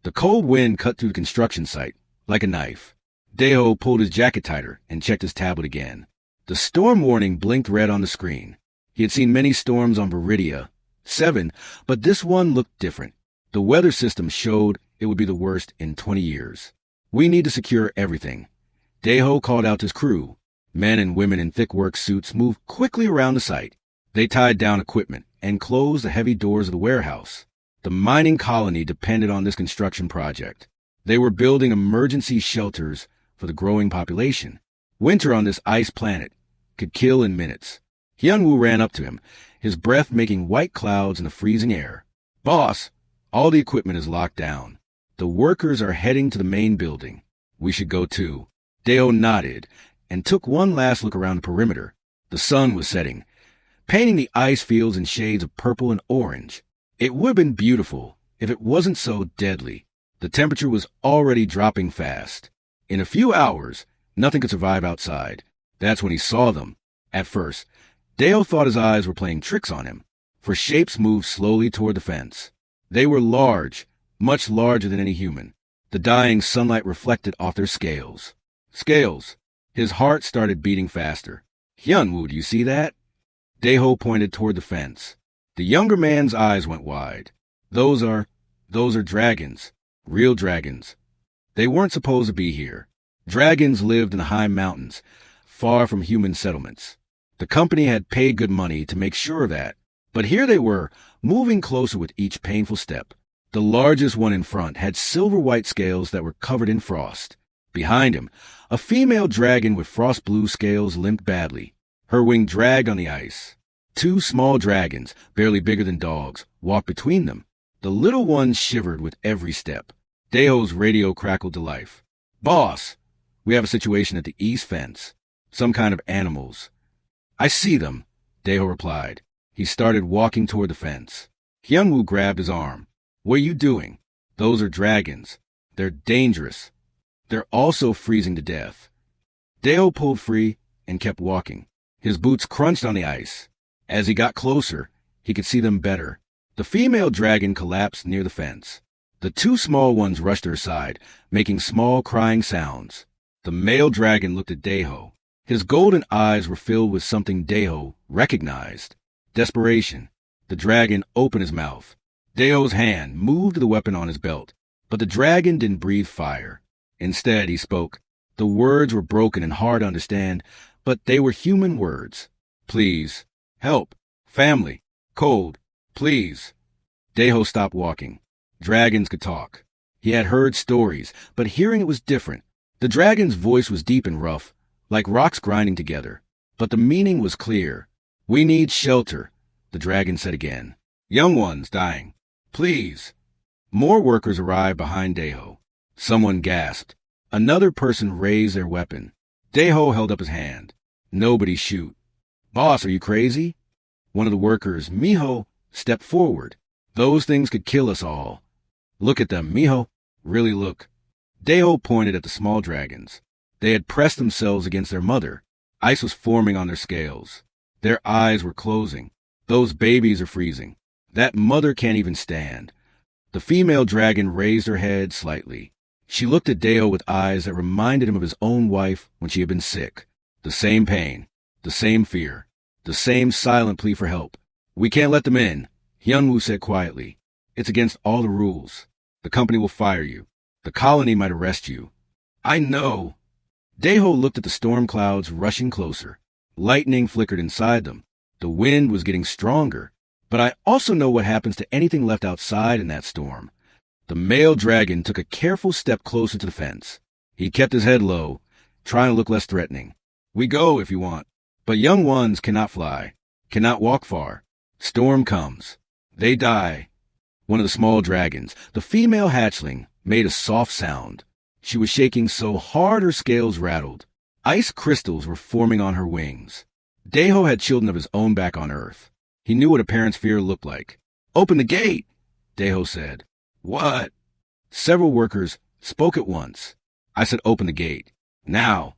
The cold wind cut through the construction site like a knife. Deho pulled his jacket tighter and checked his tablet again. The storm warning blinked red on the screen. He had seen many storms on Viridia 7, but this one looked different. The weather system showed it would be the worst in 20 years. We need to secure everything. Deho called out to his crew. Men and women in thick work suits moved quickly around the site. They tied down equipment and closed the heavy doors of the warehouse. The mining colony depended on this construction project. They were building emergency shelters for the growing population. Winter on this ice planet could kill in minutes. Hyunwoo ran up to him, his breath making white clouds in the freezing air. "Boss, all the equipment is locked down. The workers are heading to the main building. We should go too." Deo nodded and took one last look around the perimeter. The sun was setting, painting the ice fields in shades of purple and orange. It would have been beautiful if it wasn't so deadly. The temperature was already dropping fast. In a few hours, nothing could survive outside. That's when he saw them. At first, Deo thought his eyes were playing tricks on him, for shapes moved slowly toward the fence. They were large, much larger than any human. The dying sunlight reflected off their scales. Scales. His heart started beating faster. "Hyunwoo, do you see that?" Daeho pointed toward the fence. The younger man's eyes went wide. Those are dragons. Real dragons. They weren't supposed to be here. Dragons lived in the high mountains, far from human settlements. The company had paid good money to make sure of that. But here they were, moving closer with each painful step. The largest one in front had silver-white scales that were covered in frost. Behind him, a female dragon with frost-blue scales limped badly. Her wing dragged on the ice. Two small dragons, barely bigger than dogs, walked between them. The little ones shivered with every step. Daeho's radio crackled to life. "Boss, we have a situation at the east fence. Some kind of animals." "I see them," Daeho replied. He started walking toward the fence. Hyunwoo grabbed his arm. "What are you doing?" "Those are dragons. They're dangerous. They're also freezing to death." Daeho pulled free and kept walking. His boots crunched on the ice. As he got closer, he could see them better. The female dragon collapsed near the fence. The two small ones rushed to her side, making small crying sounds. The male dragon looked at Daeho. His golden eyes were filled with something Daeho recognized. Desperation. The dragon opened his mouth. Daeho's hand moved to the weapon on his belt, but the dragon didn't breathe fire. Instead, he spoke. The words were broken and hard to understand, but they were human words. "Please. Help. Family. Cold. Please." Daeho stopped walking. Dragons could talk. He had heard stories, but hearing it was different. The dragon's voice was deep and rough, like rocks grinding together. But the meaning was clear. "We need shelter," the dragon said again. "Young ones dying. Please." More workers arrived behind Daeho. Someone gasped. Another person raised their weapon. Daeho held up his hand. "Nobody shoot." "Boss, are you crazy?" One of the workers, Miho, stepped forward. "Those things could kill us all." "Look at them, Miho. Really look." Daeho pointed at the small dragons. They had pressed themselves against their mother. Ice was forming on their scales. Their eyes were closing. "Those babies are freezing. That mother can't even stand." The female dragon raised her head slightly. She looked at Daeho with eyes that reminded him of his own wife when she had been sick. The same pain, the same fear, the same silent plea for help. "We can't let them in," Hyunwoo said quietly. "It's against all the rules. The company will fire you. The colony might arrest you." "I know." Daeho looked at the storm clouds rushing closer. Lightning flickered inside them. The wind was getting stronger. "But I also know what happens to anything left outside in that storm." The male dragon took a careful step closer to the fence. He kept his head low, trying to look less threatening. "We go if you want. But young ones cannot fly, cannot walk far. Storm comes. They die." One of the small dragons, the female hatchling, made a soft sound. She was shaking so hard her scales rattled. Ice crystals were forming on her wings. Daeho had children of his own back on Earth. He knew what a parent's fear looked like. "Open the gate," Daeho said. "What?" Several workers spoke at once. "I said open the gate. Now."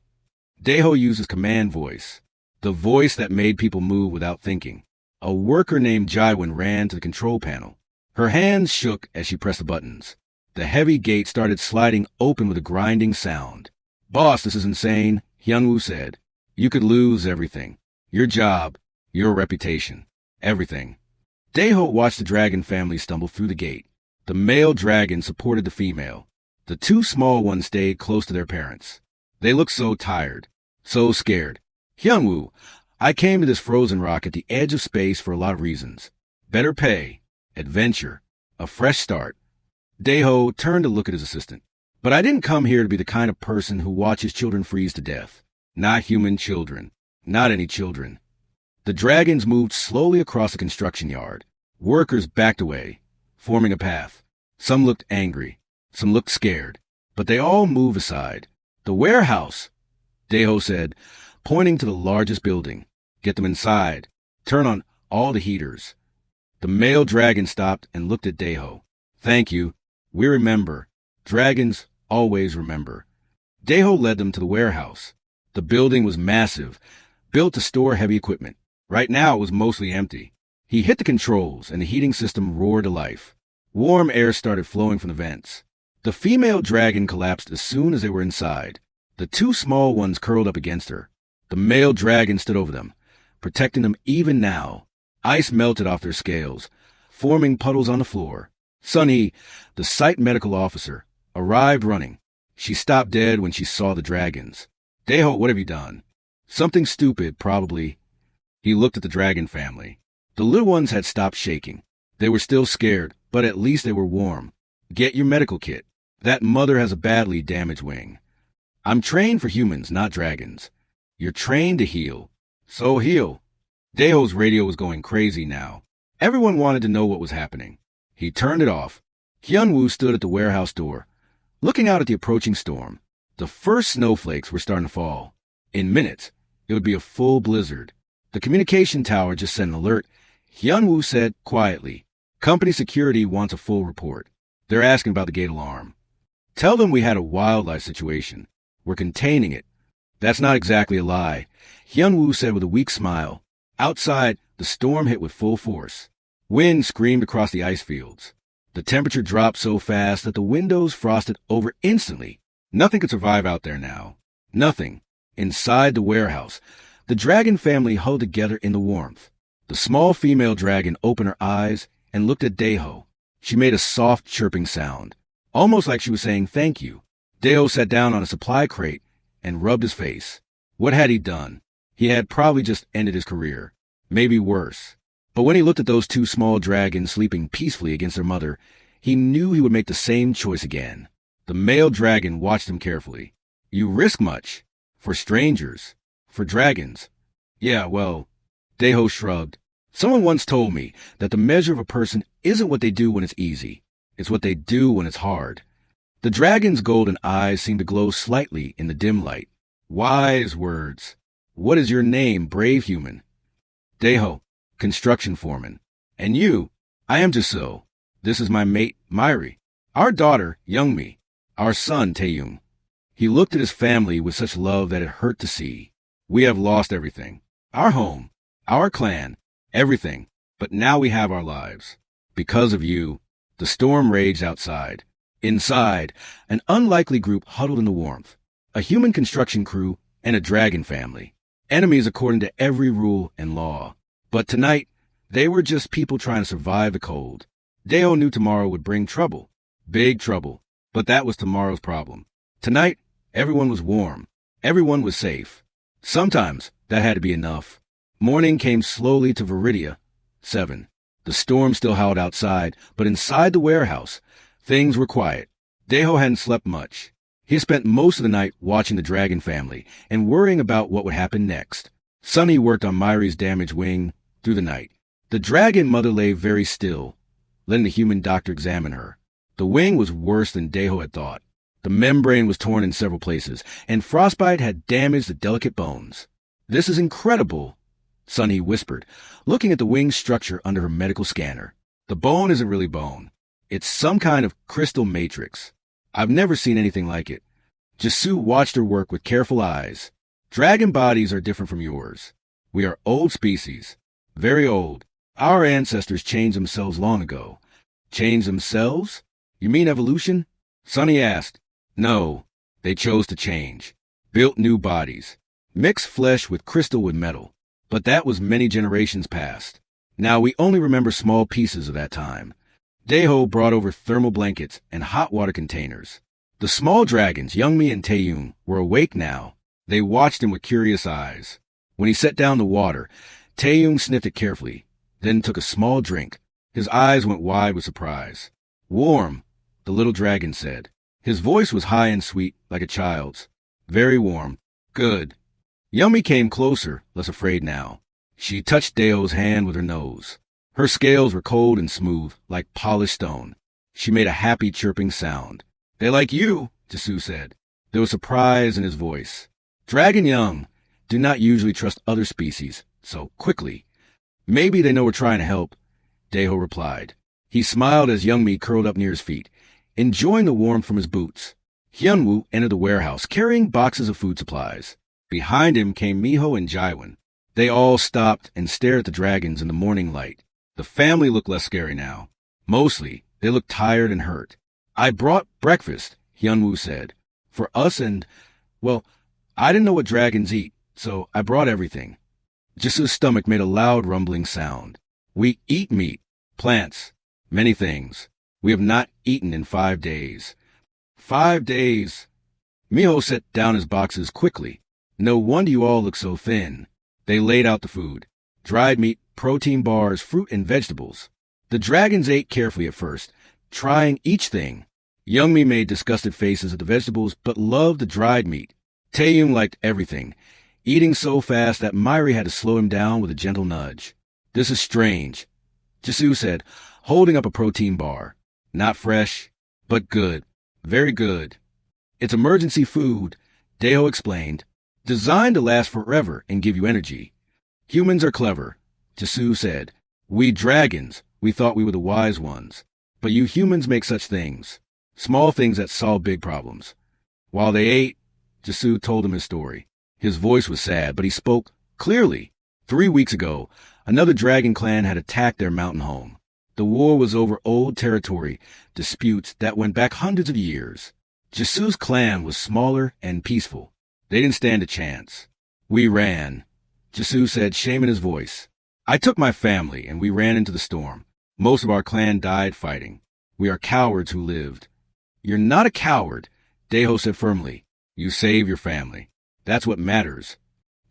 Daeho used his command voice, the voice that made people move without thinking. A worker named Jaiwin ran to the control panel. Her hands shook as she pressed the buttons. The heavy gate started sliding open with a grinding sound. "Boss, this is insane," Hyunwoo said. "You could lose everything. Your job, your reputation, everything." Daeho watched the dragon family stumble through the gate. The male dragon supported the female. The two small ones stayed close to their parents. They looked so tired, so scared. "Hyunwoo, I came to this frozen rock at the edge of space for a lot of reasons. Better pay, adventure, a fresh start." Daeho turned to look at his assistant. "But I didn't come here to be the kind of person who watches children freeze to death. Not human children. Not any children." The dragons moved slowly across the construction yard. Workers backed away, forming a path. Some looked angry. Some looked scared. But they all moved aside. "The warehouse," Daeho said, pointing to the largest building. "Get them inside. Turn on all the heaters." The male dragon stopped and looked at Daeho. "Thank you. We remember. Dragons always remember." Daeho led them to the warehouse. The building was massive, built to store heavy equipment. Right now it was mostly empty. He hit the controls, and the heating system roared to life. Warm air started flowing from the vents. The female dragon collapsed as soon as they were inside. The two small ones curled up against her. The male dragon stood over them, protecting them even now. Ice melted off their scales, forming puddles on the floor. Sunny, the site medical officer, arrived running. She stopped dead when she saw the dragons. "Daeho, what have you done?" "Something stupid, probably." He looked at the dragon family. The little ones had stopped shaking. They were still scared, but at least they were warm. "Get your medical kit. That mother has a badly damaged wing." "I'm trained for humans, not dragons." "You're trained to heal. So heal." Daeho's radio was going crazy now. Everyone wanted to know what was happening. He turned it off. Hyunwoo stood at the warehouse door, looking out at the approaching storm. The first snowflakes were starting to fall. In minutes, it would be a full blizzard. The communication tower just sent an alert. Hyunwoo said quietly, "Company security wants a full report. They're asking about the gate alarm. Tell them we had a wildlife situation. We're containing it." "That's not exactly a lie," Hyunwoo said with a weak smile. Outside, the storm hit with full force. Wind screamed across the ice fields. The temperature dropped so fast that the windows frosted over instantly. Nothing could survive out there now. Nothing. Inside the warehouse, the dragon family huddled together in the warmth. The small female dragon opened her eyes and looked at Daeho. She made a soft chirping sound, almost like she was saying thank you. Daeho sat down on a supply crate and rubbed his face. What had he done? He had probably just ended his career. Maybe worse. But when he looked at those two small dragons sleeping peacefully against their mother, he knew he would make the same choice again. The male dragon watched him carefully. "You risk much. For strangers. For dragons." "Yeah, well," Daeho shrugged. "Someone once told me that the measure of a person isn't what they do when it's easy. It's what they do when it's hard." The dragon's golden eyes seemed to glow slightly in the dim light. "Wise words. What is your name, brave human?" "Daeho, construction foreman." "And you?" "I am Jiso. This is my mate, Myri. Our daughter, Youngmi. Our son, Taeyung." He looked at his family with such love that it hurt to see. "We have lost everything. Our home, our clan, everything. But now we have our lives. Because of you." The storm raged outside. Inside, an unlikely group huddled in the warmth. A human construction crew and a dragon family. Enemies according to every rule and law. But tonight, they were just people trying to survive the cold. Daeho knew tomorrow would bring trouble. Big trouble. But that was tomorrow's problem. Tonight, everyone was warm. Everyone was safe. Sometimes, that had to be enough. Morning came slowly to Viridia. 7. The storm still howled outside, but inside the warehouse, things were quiet. Daeho hadn't slept much. He had spent most of the night watching the dragon family and worrying about what would happen next. Sunny worked on Myri's damaged wing through the night. The dragon mother lay very still, letting the human doctor examine her. The wing was worse than Daeho had thought. The membrane was torn in several places, and frostbite had damaged the delicate bones. "This is incredible," Sunny whispered, looking at the wing structure under her medical scanner. "The bone isn't really bone. It's some kind of crystal matrix. I've never seen anything like it." Jisoo watched her work with careful eyes. "Dragon bodies are different from yours. We are old species. Very old. Our ancestors changed themselves long ago." "Changed themselves?" You mean evolution? Sonny asked. No, they chose to change. Built new bodies. Mixed flesh with crystal with metal. But that was many generations past. Now we only remember small pieces of that time. Daeho brought over thermal blankets and hot water containers. The small dragons, Youngmi and Taeyong, were awake now. They watched him with curious eyes. When he set down the water, Taeyong sniffed it carefully, then took a small drink. His eyes went wide with surprise. Warm, the little dragon said. His voice was high and sweet, like a child's. Very warm. Good. Yummy came closer, less afraid now. She touched Daeho's hand with her nose. Her scales were cold and smooth, like polished stone. She made a happy chirping sound. They like you, Jisoo said. There was surprise in his voice. Dragon young do not usually trust other species, so quickly. Maybe they know we're trying to help, Daeho replied. He smiled as Youngmi curled up near his feet, enjoying the warmth from his boots. Hyunwoo entered the warehouse, carrying boxes of food supplies. Behind him came Miho and Jaiwan. They all stopped and stared at the dragons in the morning light. The family looked less scary now. Mostly, they looked tired and hurt. I brought breakfast, Hyunwoo said. For us and, well, I didn't know what dragons eat, so I brought everything. Jisoo's stomach made a loud rumbling sound. We eat meat, plants, many things. We have not eaten in 5 days. 5 days. Miho set down his boxes quickly. No wonder you all look so thin. They laid out the food. Dried meat, protein bars, fruit, and vegetables. The dragons ate carefully at first, trying each thing. Youngmi made disgusted faces at the vegetables, but loved the dried meat. Taeyong liked everything, eating so fast that Myri had to slow him down with a gentle nudge. This is strange, Jisoo said, holding up a protein bar. Not fresh, but good. Very good. It's emergency food, Daeho explained. Designed to last forever and give you energy. Humans are clever, Jisoo said. We dragons, we thought we were the wise ones. But you humans make such things. Small things that solve big problems. While they ate, Jisoo told him his story. His voice was sad, but he spoke clearly. 3 weeks ago, another dragon clan had attacked their mountain home. The war was over old territory, disputes that went back hundreds of years. Jisoo's clan was smaller and peaceful. They didn't stand a chance. We ran, Jisoo said, shame in his voice. I took my family and we ran into the storm. Most of our clan died fighting. We are cowards who lived. You're not a coward, Daeho said firmly. You saved your family. That's what matters.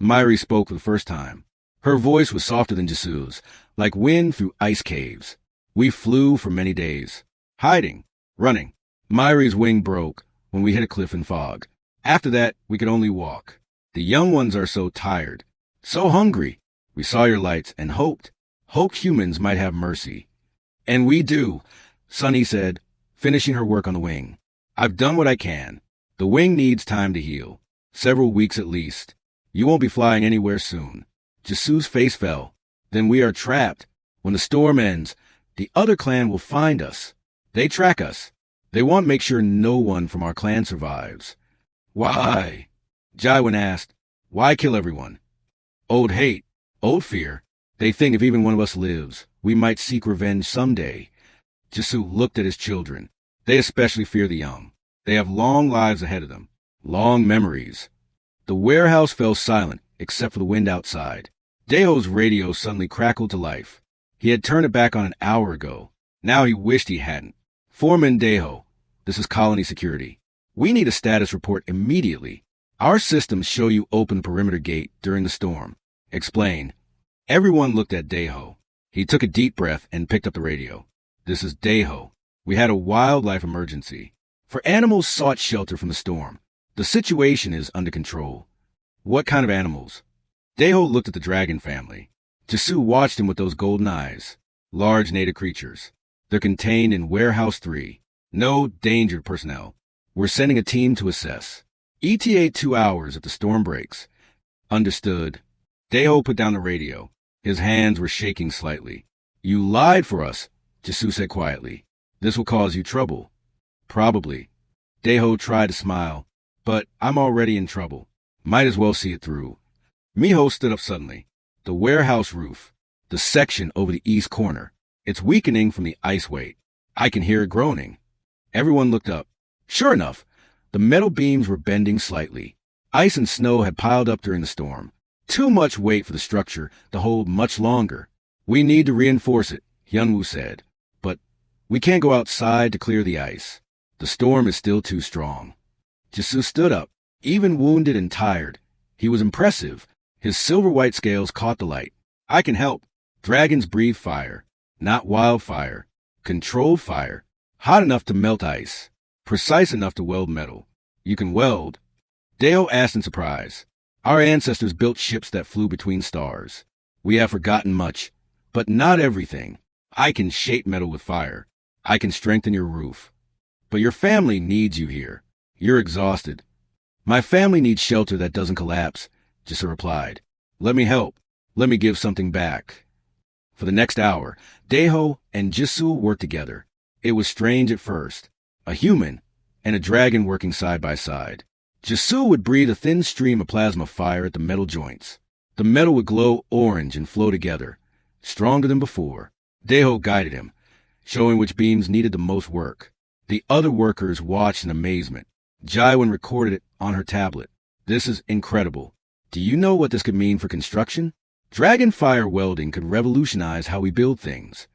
Myri spoke for the first time. Her voice was softer than Jisoo's, like wind through ice caves. We flew for many days. Hiding, running. Myri's wing broke when we hit a cliff in fog. After that, we could only walk. The young ones are so tired, so hungry. We saw your lights and hoped humans might have mercy. And we do, Sunny said, finishing her work on the wing. I've done what I can. The wing needs time to heal. Several weeks at least. You won't be flying anywhere soon. Jisoo's face fell. Then we are trapped. When the storm ends, the other clan will find us. They track us. They want to make sure no one from our clan survives. Why? Jaiwan asked. Why kill everyone? Old hate, old fear. They think if even one of us lives, we might seek revenge someday. Jisoo looked at his children. They especially fear the young. They have long lives ahead of them, long memories. The warehouse fell silent, except for the wind outside. Daeho's radio suddenly crackled to life. He had turned it back on an hour ago. Now he wished he hadn't. Foreman Daeho, this is Colony Security. We need a status report immediately. Our systems show you open perimeter gate during the storm. Explain. Everyone looked at Daeho. He took a deep breath and picked up the radio. This is Daeho. We had a wildlife emergency. For animals sought shelter from the storm. The situation is under control. What kind of animals? Daeho looked at the dragon family. Jisoo watched him with those golden eyes. Large native creatures. They're contained in Warehouse 3. No danger personnel. We're sending a team to assess. ETA 2 hours if the storm breaks. Understood. Daeho put down the radio. His hands were shaking slightly. You lied for us, Jisoo said quietly. This will cause you trouble. Probably. Daeho tried to smile. But I'm already in trouble. Might as well see it through. Miho stood up suddenly. The warehouse roof. The section over the east corner. It's weakening from the ice weight. I can hear it groaning. Everyone looked up. Sure enough, the metal beams were bending slightly. Ice and snow had piled up during the storm. Too much weight for the structure to hold much longer. We need to reinforce it, Hyunwoo said. But we can't go outside to clear the ice. The storm is still too strong. Jisoo stood up, even wounded and tired. He was impressive. His silver-white scales caught the light. I can help. Dragons breathe fire, not wildfire. Controlled fire, hot enough to melt ice, precise enough to weld metal. You can weld? Deo asked in surprise. Our ancestors built ships that flew between stars. We have forgotten much, but not everything. I can shape metal with fire. I can strengthen your roof. But your family needs you here. You're exhausted. My family needs shelter that doesn't collapse, Jisoo replied. Let me help. Let me give something back. For the next hour, Daeho and Jisoo worked together. It was strange at first. A human and a dragon working side by side. Jisoo would breathe a thin stream of plasma fire at the metal joints. The metal would glow orange and flow together, stronger than before. Daeho guided him, showing which beams needed the most work. The other workers watched in amazement. Jaiwan recorded it on her tablet. This is incredible. Do you know what this could mean for construction? Dragon fire welding could revolutionize how we build things.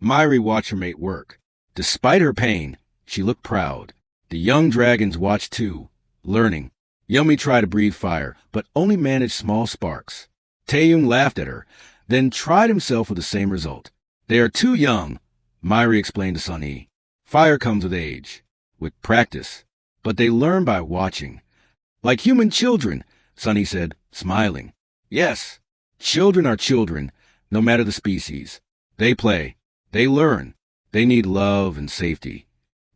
Myri watched her mate work. Despite her pain, she looked proud. The young dragons watched too, learning. Yumi tried to breathe fire, but only managed small sparks. Taeyong laughed at her, then tried himself with the same result. They are too young, Myri explained to Sunny. Fire comes with age, with practice, but they learn by watching. Like human children, Sunny said, smiling. Yes. Children are children, no matter the species. They play. They learn. They need love and safety.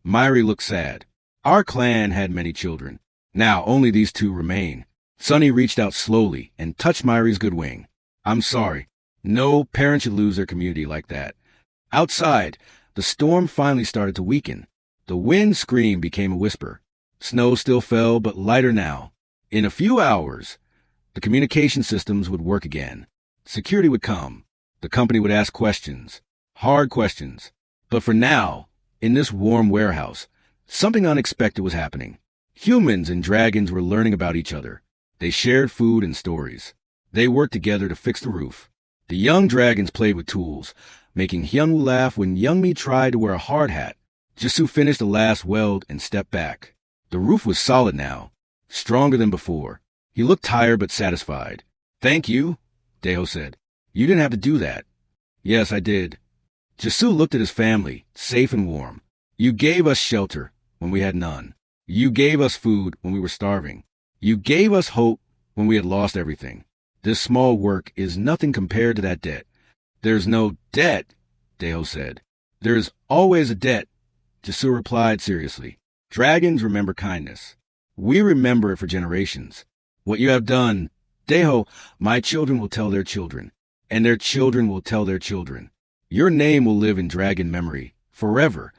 Myri looked sad. Our clan had many children. Now only these two remain. Sunny reached out slowly and touched Myri's good wing. I'm sorry. No parent should lose their community like that. Outside, the storm finally started to weaken. The wind scream became a whisper. Snow still fell, but lighter now. In a few hours, the communication systems would work again. Security would come. The company would ask questions. Hard questions. But for now, in this warm warehouse, something unexpected was happening. Humans and dragons were learning about each other. They shared food and stories. They worked together to fix the roof. The young dragons played with tools, making Hyunwoo laugh when Youngmi tried to wear a hard hat. Jisoo finished the last weld and stepped back. The roof was solid now, stronger than before. He looked tired but satisfied. Thank you, Daeho said. You didn't have to do that. Yes, I did. Jisoo looked at his family, safe and warm. You gave us shelter when we had none. You gave us food when we were starving. You gave us hope when we had lost everything. This small work is nothing compared to that debt. There's no debt, Daeho said. There's always a debt, Jisoo replied seriously. Dragons remember kindness. We remember it for generations. What you have done, Daeho, my children will tell their children, and their children will tell their children. Your name will live in dragon memory, forever.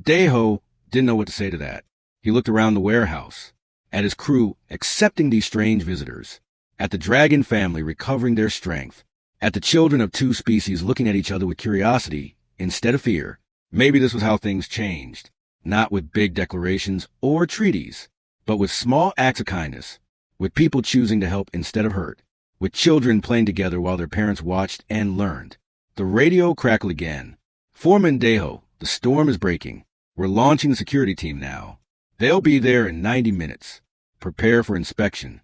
Daeho didn't know what to say to that. He looked around the warehouse, at his crew accepting these strange visitors, at the dragon family recovering their strength, at the children of two species looking at each other with curiosity instead of fear. Maybe this was how things changed, not with big declarations or treaties, but with small acts of kindness. With people choosing to help instead of hurt, with children playing together while their parents watched and learned. The radio crackled again. Foreman Daeho, the storm is breaking. We're launching the security team now. They'll be there in 90 minutes. Prepare for inspection.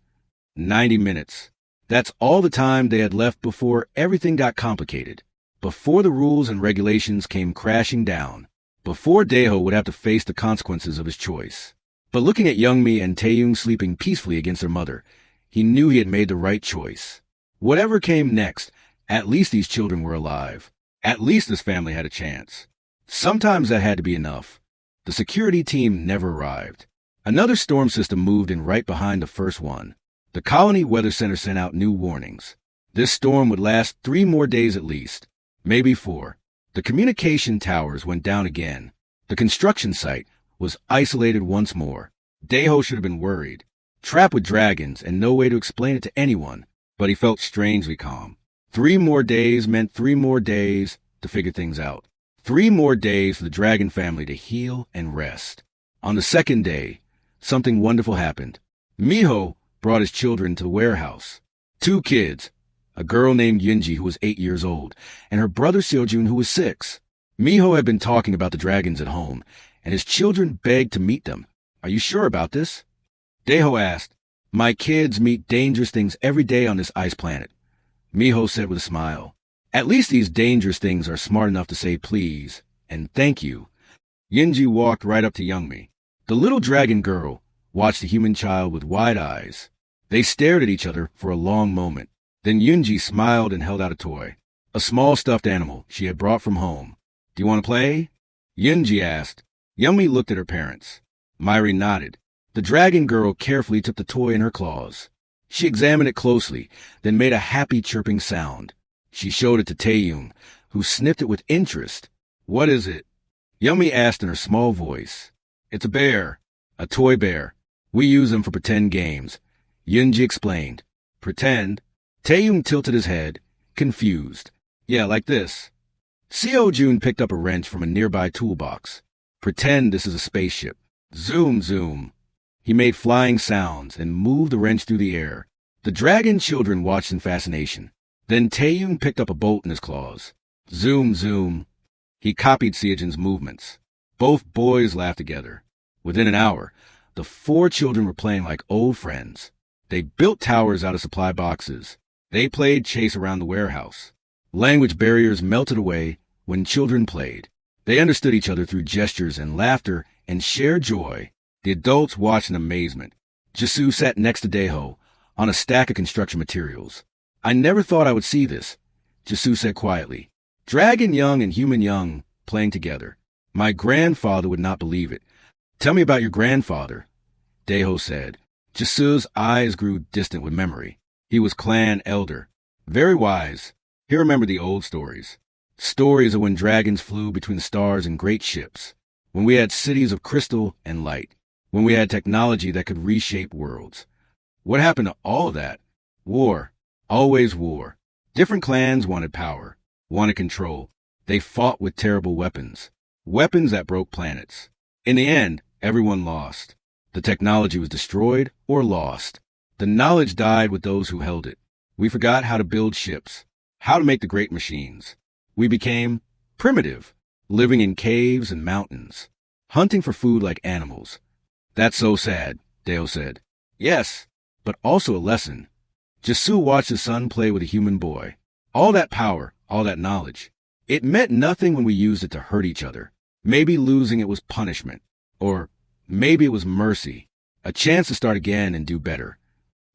90 minutes. That's all the time they had left before everything got complicated. Before the rules and regulations came crashing down. Before Daeho would have to face the consequences of his choice. But looking at Youngmi and Taeyong sleeping peacefully against their mother, he knew he had made the right choice. Whatever came next, at least these children were alive. At least this family had a chance. Sometimes that had to be enough. The security team never arrived. Another storm system moved in right behind the first one. The Colony Weather Center sent out new warnings. This storm would last 3 more days at least, maybe 4. The communication towers went down again. The construction site was isolated once more. Daeho should have been worried, trapped with dragons and no way to explain it to anyone, but he felt strangely calm. 3 more days meant 3 more days to figure things out. 3 more days for the dragon family to heal and rest. On the second day, something wonderful happened. Miho brought his children to the warehouse. 2 kids, a girl named Yunji who was 8 years old, and her brother Seojun who was 6. Miho had been talking about the dragons at home, and his children begged to meet them. Are you sure about this? Daeho asked. My kids meet dangerous things every day on this ice planet, Miho said with a smile. At least these dangerous things are smart enough to say please and thank you. Yunji walked right up to Youngmi. The little dragon girl watched the human child with wide eyes. They stared at each other for a long moment. Then Yunji smiled and held out a toy, a small stuffed animal she had brought from home. Do you want to play? Yunji asked. Youngmi looked at her parents. Myri nodded. The dragon girl carefully took the toy in her claws. She examined it closely, then made a happy chirping sound. She showed it to Taeyun, who sniffed it with interest. What is it? Youngmi asked in her small voice. It's a bear, a toy bear. We use them for pretend games. Yunji explained. Pretend? Taeyun tilted his head, confused. Yeah, like this. Seojun picked up a wrench from a nearby toolbox. Pretend this is a spaceship. Zoom, zoom. He made flying sounds and moved the wrench through the air. The dragon children watched in fascination. Then Taeyun picked up a bolt in his claws. Zoom, zoom. He copied Seojun's movements. Both boys laughed together. Within an hour, the 4 children were playing like old friends. They built towers out of supply boxes. They played chase around the warehouse. Language barriers melted away when children played. They understood each other through gestures and laughter and shared joy. The adults watched in amazement. Jisoo sat next to Daeho on a stack of construction materials. I never thought I would see this, Jisoo said quietly. Dragon young and human young playing together. My grandfather would not believe it. Tell me about your grandfather, Daeho said. Jisoo's eyes grew distant with memory. He was clan elder. Very wise. He remembered the old stories. Stories of when dragons flew between the stars in great ships. When we had cities of crystal and light. When we had technology that could reshape worlds. What happened to all of that? War. Always war. Different clans wanted power, wanted control. They fought with terrible weapons. Weapons that broke planets. In the end, everyone lost. The technology was destroyed or lost. The knowledge died with those who held it. We forgot how to build ships, how to make the great machines. We became primitive, living in caves and mountains, hunting for food like animals. That's so sad, Daeho said. Yes, but also a lesson. Jisoo watched his son play with a human boy. All that power, all that knowledge. It meant nothing when we used it to hurt each other. Maybe losing it was punishment. Or maybe it was mercy. A chance to start again and do better.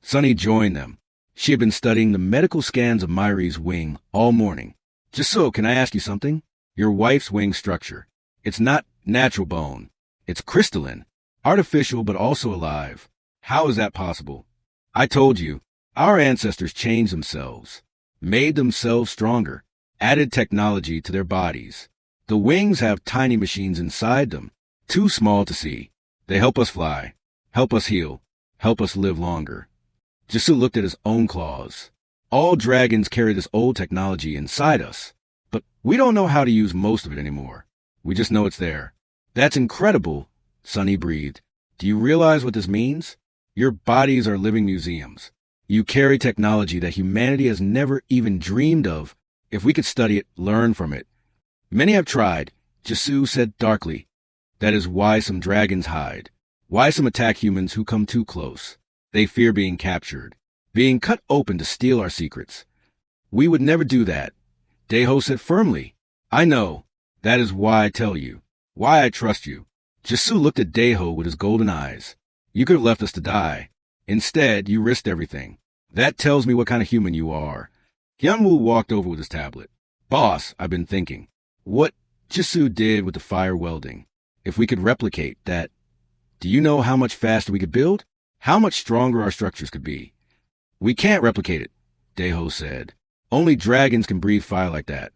Sunny joined them. She had been studying the medical scans of Myri's wing all morning. Jisoo, can I ask you something? Your wife's wing structure. It's not natural bone. It's crystalline. Artificial but also alive. How is that possible? I told you. Our ancestors changed themselves, made themselves stronger, added technology to their bodies. The wings have tiny machines inside them, too small to see. They help us fly, help us heal, help us live longer. Jisoo looked at his own claws. All dragons carry this old technology inside us, but we don't know how to use most of it anymore. We just know it's there. That's incredible, Sunny breathed. Do you realize what this means? Your bodies are living museums. You carry technology that humanity has never even dreamed of. If we could study it, learn from it. Many have tried, Jisoo said darkly. That is why some dragons hide. Why some attack humans who come too close. They fear being captured, being cut open to steal our secrets. We would never do that, Daeho said firmly. I know. That is why I tell you. Why I trust you. Jisoo looked at Daeho with his golden eyes. You could have left us to die. Instead, you risked everything. That tells me what kind of human you are. Hyunwoo walked over with his tablet. Boss, I've been thinking. What Jisoo did with the fire welding. If we could replicate that, do you know how much faster we could build? How much stronger our structures could be? We can't replicate it, Daeho said. Only dragons can breathe fire like that.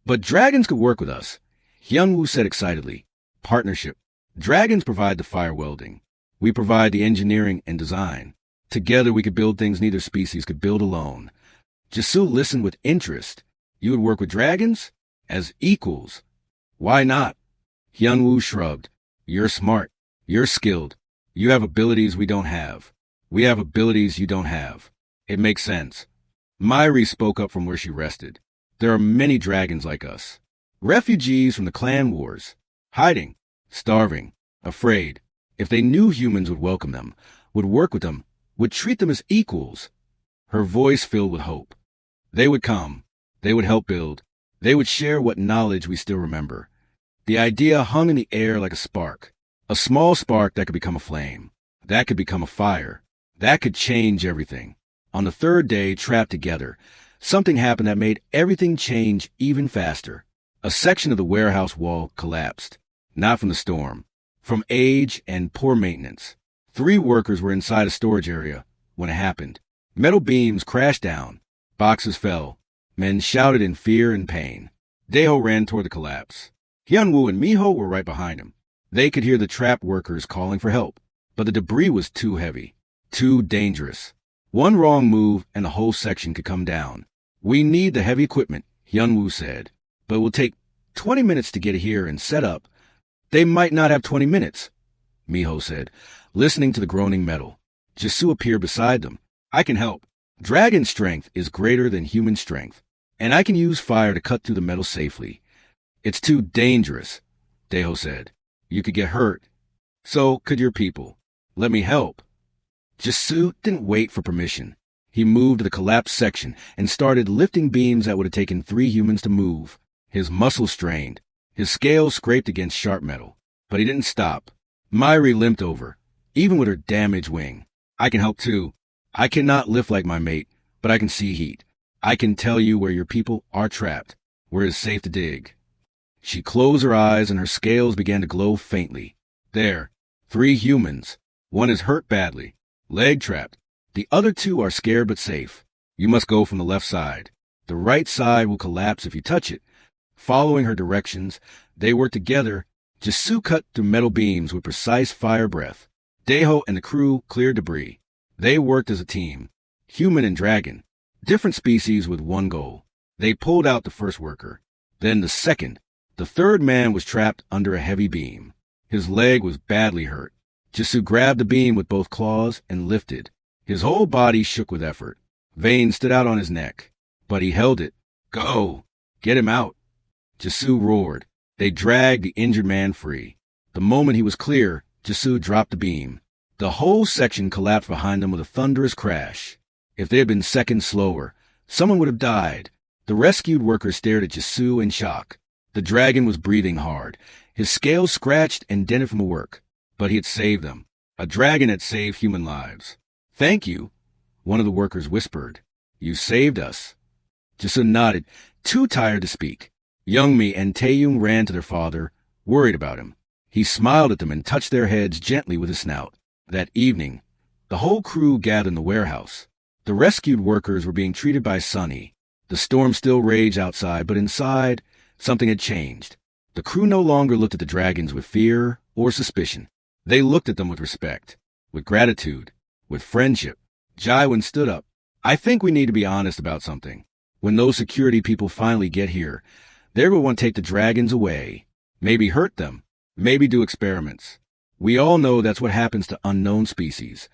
But dragons could work with us, Hyunwoo said excitedly. Partnership. Dragons provide the fire welding. We provide the engineering and design. Together we could build things neither species could build alone. Jisoo listened with interest. You would work with dragons? As equals. Why not? Hyunwoo shrugged. You're smart. You're skilled. You have abilities we don't have. We have abilities you don't have. It makes sense. Myri spoke up from where she rested. There are many dragons like us. Refugees from the clan wars. Hiding. Starving. Afraid. If they knew humans would welcome them, would work with them, would treat them as equals. Her voice filled with hope. They would come. They would help build. They would share what knowledge we still remember. The idea hung in the air like a spark. A small spark that could become a flame. That could become a fire. That could change everything. On the third day, trapped together, something happened that made everything change even faster. A section of the warehouse wall collapsed. Not from the storm. From age and poor maintenance. 3 workers were inside a storage area when it happened. Metal beams crashed down. Boxes fell. Men shouted in fear and pain. Daeho ran toward the collapse. Hyunwoo and Miho were right behind him. They could hear the trapped workers calling for help, but the debris was too heavy, too dangerous. One wrong move and the whole section could come down. We need the heavy equipment, Hyunwoo said, but it will take 20 minutes to get here and set up. They might not have 20 minutes, Miho said, listening to the groaning metal. Jisoo appeared beside them. I can help. Dragon strength is greater than human strength, and I can use fire to cut through the metal safely. It's too dangerous, Daeho said. You could get hurt. So could your people. Let me help. Jisoo didn't wait for permission. He moved to the collapsed section and started lifting beams that would have taken 3 humans to move. His muscles strained. His scales scraped against sharp metal. But he didn't stop. Myri limped over, even with her damaged wing. I can help too. I cannot lift like my mate, but I can see heat. I can tell you where your people are trapped, where it is safe to dig. She closed her eyes and her scales began to glow faintly. There, 3 humans. One is hurt badly, leg trapped. The other 2 are scared but safe. You must go from the left side. The right side will collapse if you touch it. Following her directions, they worked together. Jisoo cut through metal beams with precise fire breath. Daeho and the crew cleared debris. They worked as a team, human and dragon, different species with one goal. They pulled out the first worker, then the second. The third man was trapped under a heavy beam. His leg was badly hurt. Jisoo grabbed the beam with both claws and lifted. His whole body shook with effort. Veins stood out on his neck, but he held it. Go! Get him out! Jisoo roared. They dragged the injured man free. The moment he was clear, Jisoo dropped the beam. The whole section collapsed behind them with a thunderous crash. If they had been seconds slower, someone would have died. The rescued workers stared at Jisoo in shock. The dragon was breathing hard. His scales scratched and dented from the work, but he had saved them. A dragon had saved human lives. Thank you, one of the workers whispered. You saved us. Jisoo nodded, too tired to speak. Youngmi and Taeyong ran to their father, worried about him. He smiled at them and touched their heads gently with his snout. That evening, the whole crew gathered in the warehouse. The rescued workers were being treated by Sunny. The storm still raged outside, but inside, something had changed. The crew no longer looked at the dragons with fear or suspicion. They looked at them with respect, with gratitude, with friendship. Jaiwan stood up. I think we need to be honest about something. When those security people finally get here, they will want to take the dragons away, maybe hurt them, maybe do experiments. We all know that's what happens to unknown species.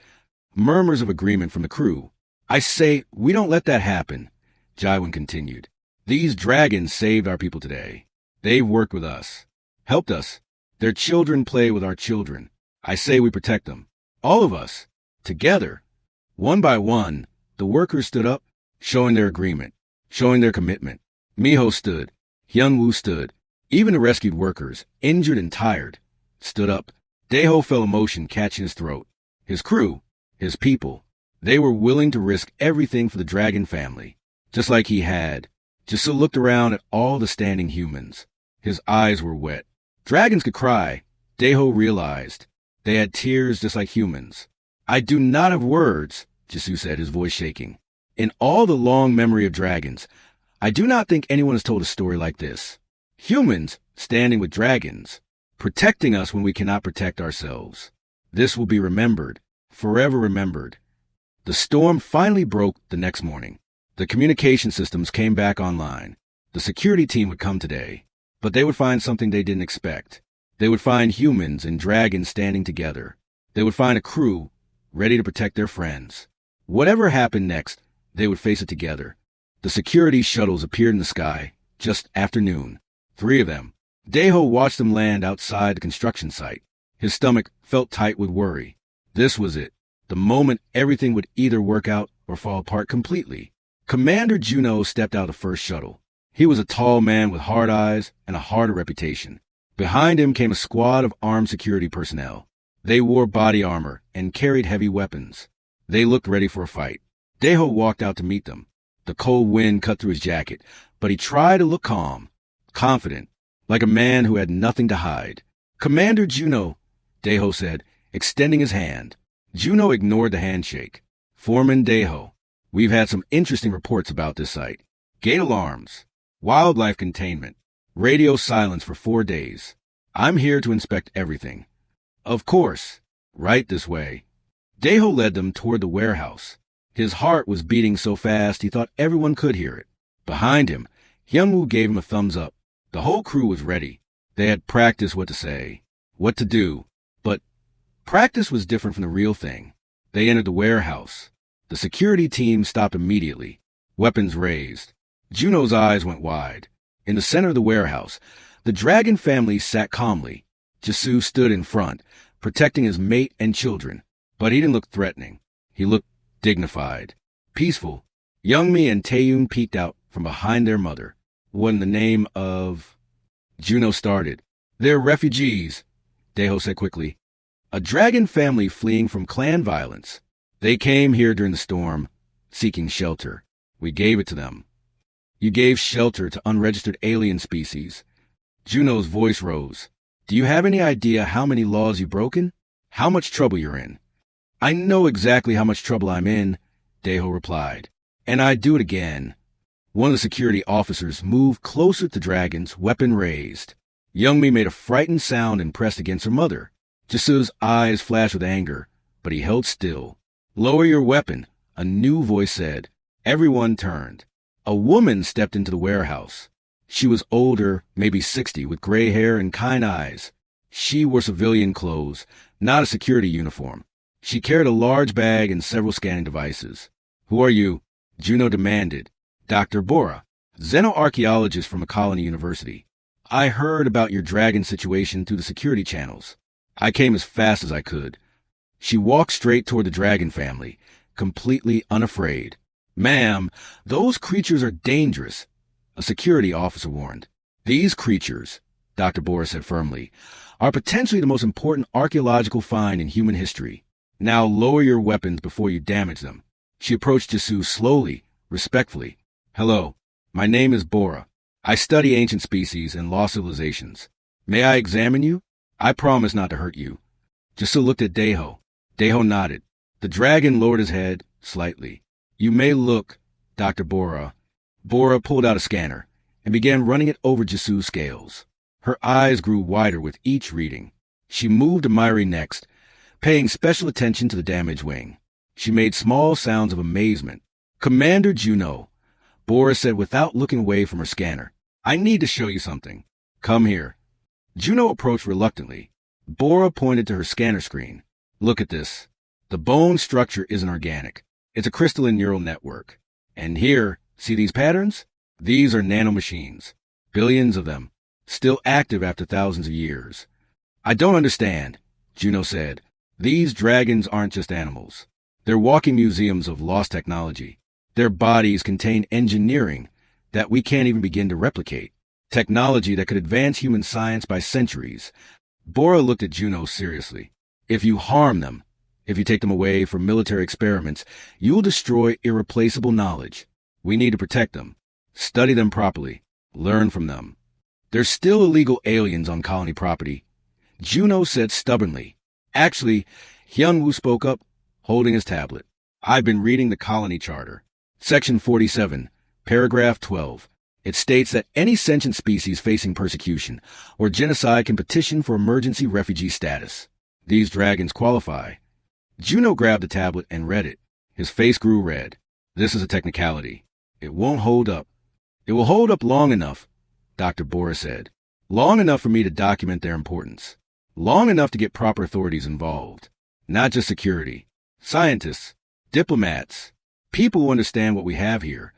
Murmurs of agreement from the crew. I say, we don't let that happen, Jaiwan continued. These dragons saved our people today. They've worked with us, helped us. Their children play with our children. I say we protect them. All of us, together. One by one, the workers stood up, showing their agreement, showing their commitment. Miho stood. Hyunwoo stood. Even the rescued workers, injured and tired, stood up. Daeho felt emotion catching his throat. His crew, his people, they were willing to risk everything for the dragon family, just like he had. Jisoo looked around at all the standing humans. His eyes were wet. Dragons could cry, Daeho realized. They had tears just like humans. I do not have words, Jisoo said, his voice shaking. In all the long memory of dragons, I do not think anyone has told a story like this. Humans standing with dragons, protecting us when we cannot protect ourselves. This will be remembered, forever remembered. The storm finally broke the next morning. The communication systems came back online. The security team would come today. But they would find something they didn't expect. They would find humans and dragons standing together. They would find a crew ready to protect their friends. Whatever happened next, they would face it together. The security shuttles appeared in the sky just after noon. 3 of them. Deho watched them land outside the construction site. His stomach felt tight with worry. This was it. The moment everything would either work out or fall apart completely. Commander Juno stepped out of the first shuttle. He was a tall man with hard eyes and a harder reputation. Behind him came a squad of armed security personnel. They wore body armor and carried heavy weapons. They looked ready for a fight. Deho walked out to meet them. The cold wind cut through his jacket, but he tried to look calm, confident, like a man who had nothing to hide. "Commander Juno," Deho said, extending his hand. Juno ignored the handshake. "Foreman Deho, we've had some interesting reports about this site. Gate alarms, wildlife containment, radio silence for 4 days. I'm here to inspect everything." "Of course. Right this way." Deho led them toward the warehouse. His heart was beating so fast he thought everyone could hear it. Behind him, Hyungwoo gave him a thumbs up. The whole crew was ready. They had practiced what to say, what to do. But practice was different from the real thing. They entered the warehouse. The security team stopped immediately, weapons raised. Juno's eyes went wide. In the center of the warehouse, the dragon family sat calmly. Jisoo stood in front, protecting his mate and children. But he didn't look threatening. He looked dignified, peaceful. Youngmi and Taeyun peeked out from behind their mother. "What in the name of—" Juno started. "They're refugees," Deho said quickly. "A dragon family fleeing from clan violence. They came here during the storm, seeking shelter. We gave it to them." "You gave shelter to unregistered alien species." Juno's voice rose. "Do you have any idea how many laws you've broken? How much trouble you're in?" "I know exactly how much trouble I'm in," Deho replied. "And I'd do it again." One of the security officers moved closer to the dragons, weapon raised. Youngmi made a frightened sound and pressed against her mother. Jisoo's eyes flashed with anger, but he held still. "Lower your weapon," a new voice said. Everyone turned. A woman stepped into the warehouse. She was older, maybe 60, with gray hair and kind eyes. She wore civilian clothes, not a security uniform. She carried a large bag and several scanning devices. "Who are you?" Juno demanded. "Dr. Bora, xenoarchaeologist from a colony university. I heard about your dragon situation through the security channels. I came as fast as I could." She walked straight toward the dragon family, completely unafraid. "Ma'am, those creatures are dangerous," a security officer warned. "These creatures," Dr. Bora said firmly, "are potentially the most important archaeological find in human history. Now lower your weapons before you damage them." She approached Jisoo slowly, respectfully. "Hello, my name is Bora. I study ancient species and lost civilizations. May I examine you? I promise not to hurt you." Jisoo looked at Deho. Deho nodded. The dragon lowered his head slightly. "You may look, Dr. Bora." Bora pulled out a scanner and began running it over Jisoo's scales. Her eyes grew wider with each reading. She moved to Myri next, paying special attention to the damaged wing. She made small sounds of amazement. "Commander Juno," Bora said without looking away from her scanner, "I need to show you something. Come here." Juno approached reluctantly. Bora pointed to her scanner screen. "Look at this. The bone structure isn't organic. It's a crystalline neural network. And here, see these patterns? These are nanomachines. Billions of them, still active after thousands of years." "I don't understand," Juno said. "These dragons aren't just animals. They're walking museums of lost technology. Their bodies contain engineering that we can't even begin to replicate. Technology that could advance human science by centuries." Bora looked at Juno seriously. "If you harm them, if you take them away for military experiments, you'll destroy irreplaceable knowledge. We need to protect them, study them properly, learn from them. There's still illegal aliens on colony property." Juno said stubbornly. "Actually," Hyunwoo spoke up, holding his tablet. "I've been reading the colony charter. Section 47, paragraph 12. It states that any sentient species facing persecution or genocide can petition for emergency refugee status. These dragons qualify." Juno grabbed the tablet and read it. His face grew red. "This is a technicality. It won't hold up." "It will hold up long enough," Dr. Bora said. Long enough for me to document their importance. Long enough to get proper authorities involved. Not just security. Scientists, diplomats, people who understand what we have here.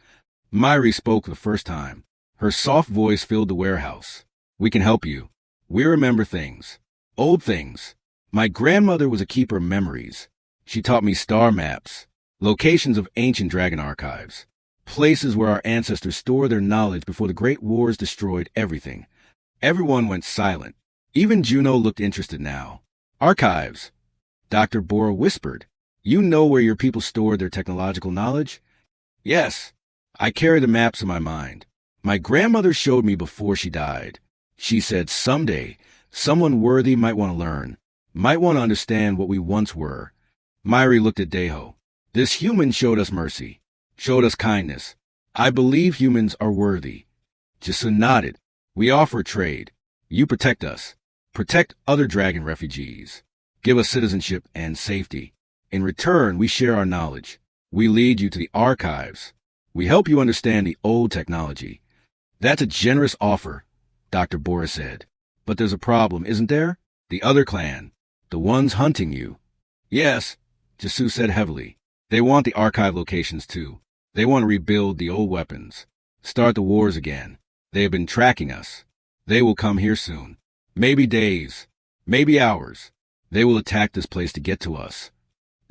Myri spoke for the first time. Her soft voice filled the warehouse. We can help you. We remember things. Old things. My grandmother was a keeper of memories. She taught me star maps, locations of ancient dragon archives, places where our ancestors stored their knowledge before the great wars destroyed everything. Everyone went silent. Even Juno looked interested now. Archives. Dr. Bora whispered. You know where your people stored their technological knowledge? Yes. I carry the maps in my mind. My grandmother showed me before she died. She said someday, someone worthy might want to learn, might want to understand what we once were. Myri looked at Deho. This human showed us mercy, showed us kindness. I believe humans are worthy. Jisun nodded. We offer trade. You protect us. Protect other dragon refugees. Give us citizenship and safety. In return, we share our knowledge. We lead you to the archives. We help you understand the old technology. That's a generous offer, Dr. Bora said. But there's a problem, isn't there? The other clan. The ones hunting you. Yes, Jisu said heavily. They want the archive locations too. They want to rebuild the old weapons. Start the wars again. They have been tracking us. They will come here soon. Maybe days. Maybe hours. They will attack this place to get to us.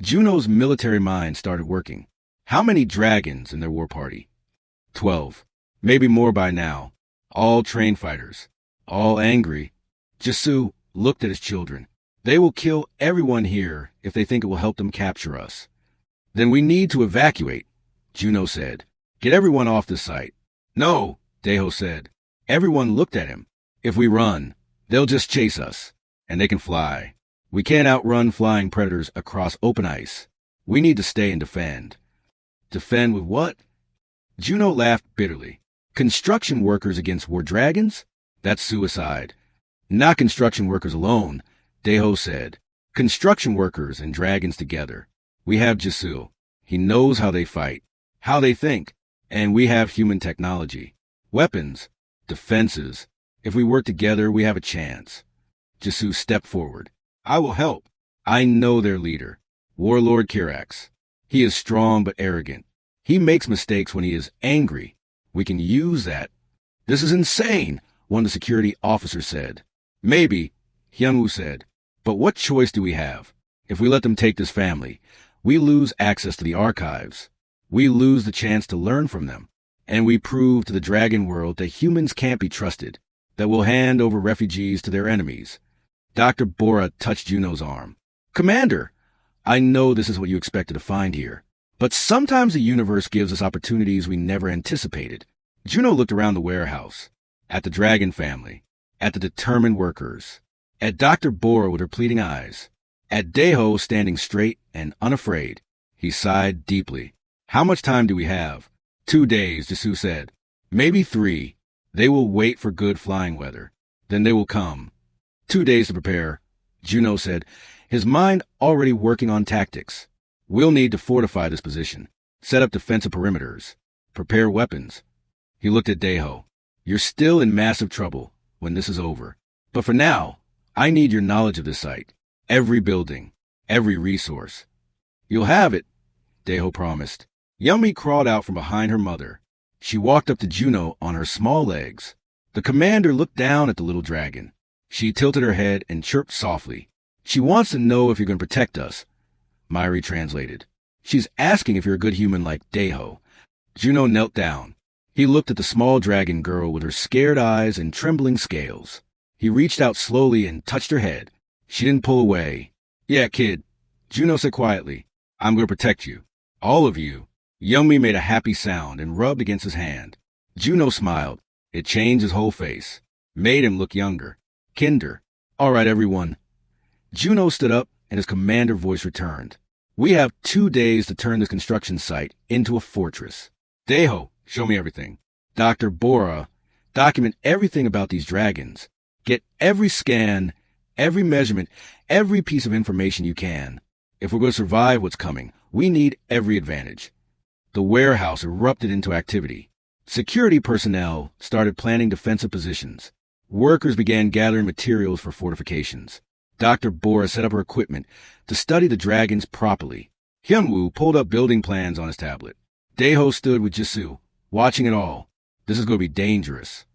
Juno's military mind started working. How many dragons in their war party? 12. Maybe more by now. All trained fighters. All angry. Jisu looked at his children. They will kill everyone here if they think it will help them capture us. Then we need to evacuate, Juno said. Get everyone off this site. No, Deho said. Everyone looked at him. If we run, they'll just chase us. And they can fly. We can't outrun flying predators across open ice. We need to stay and defend. Defend with what? Juno laughed bitterly. Construction workers against war dragons? That's suicide. Not construction workers alone, Deho said. Construction workers and dragons together. We have Jisu. He knows how they fight, how they think, and we have human technology. Weapons, defenses. If we work together, we have a chance. Jisu stepped forward. I will help. I know their leader, Warlord Kirax. He is strong but arrogant. He makes mistakes when he is angry. We can use that. This is insane, one of the security officers said. Maybe, Hyunwoo said. But what choice do we have? If we let them take this family, we lose access to the archives. We lose the chance to learn from them. And we prove to the dragon world that humans can't be trusted, that we'll hand over refugees to their enemies. Dr. Bora touched Juno's arm. Commander, I know this is what you expected to find here, but sometimes the universe gives us opportunities we never anticipated. Juno looked around the warehouse, at the dragon family, at the determined workers, at Dr. Bora with her pleading eyes, at Deho standing straight and unafraid. He sighed deeply. How much time do we have? 2 days, Jisu said. Maybe 3. They will wait for good flying weather. Then they will come. 2 days to prepare, Juno said, his mind already working on tactics. We'll need to fortify this position, set up defensive perimeters, prepare weapons. He looked at Deho. You're still in massive trouble when this is over. But for now, I need your knowledge of this site. Every building, every resource. You'll have it, Deho promised. Yumi crawled out from behind her mother. She walked up to Juno on her small legs. The commander looked down at the little dragon. She tilted her head and chirped softly. She wants to know if you're going to protect us, Myri translated. She's asking if you're a good human like Deho. Juno knelt down. He looked at the small dragon girl with her scared eyes and trembling scales. He reached out slowly and touched her head. She didn't pull away. Yeah, kid, Juno said quietly. I'm going to protect you. All of you. Yumi made a happy sound and rubbed against his hand. Juno smiled. It changed his whole face. Made him look younger. Kinder. All right, everyone. Juno stood up and his commander voice returned. We have 2 days to turn this construction site into a fortress. Deho, show me everything. Dr. Bora, document everything about these dragons. Get every scan, every measurement, every piece of information you can. If we're going to survive what's coming, we need every advantage. The warehouse erupted into activity. Security personnel started planning defensive positions. Workers began gathering materials for fortifications. Dr. Bora set up her equipment to study the dragons properly. Hyunwoo pulled up building plans on his tablet. Daeho stood with Jisoo, watching it all. This is going to be dangerous.